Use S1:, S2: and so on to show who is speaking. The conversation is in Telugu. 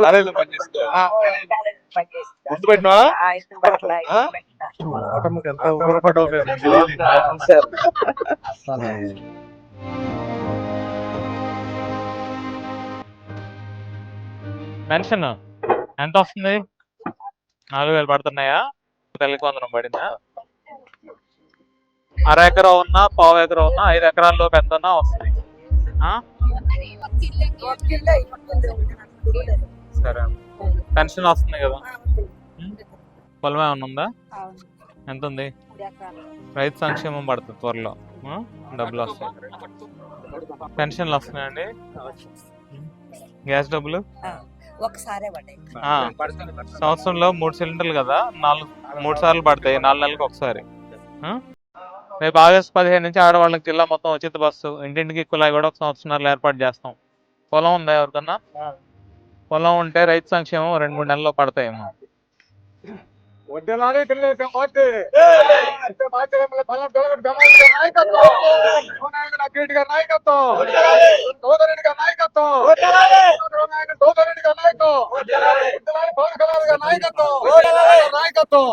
S1: కాలేజీలో పనిచేస్తా గుర్తుపెట్టినావా ఎంత ఊరపడ్డావు
S2: పెన్షన్ ఎంత వస్తుంది? 4,000 పడుతున్నాయా? తల్లికి వందనం పడిందా? అర ఎకరం ఉన్నా, పావు ఎకరం ఉన్నా, 5 ఎకరాల్లోపు ఎంత ఉన్నా వస్తుంది. సరే, పెన్షన్ వస్తుంది కదా. పొలం ఏమన్నా ఉందా? ఎంత ఉంది? రైతు సంక్షేమం పడుతుంది త్వరలో, డబ్బులు వస్తాయి. పెన్షన్లు వస్తున్నాయండి. గ్యాస్ డబ్బులు సంవత్సరంలో 3 సిలిండర్లు కదా, 3 సార్లు పడతాయి, 4 నెలలకు ఒకసారి. రేపు ఆగస్టు 15 నుంచి ఆడవాళ్ళకి జిల్లా మొత్తం ఉచిత బస్సు, ఇంటింటికి కుళాయి కూడా ఒక సంవత్సరాలు ఏర్పాటు చేస్తాం. పొలం ఉందా ఎవరికన్నా? పొలం ఉంటే రైతు సంక్షేమం 2-3 నెలల్లో పడతాయేమో.
S3: నాయకత్వం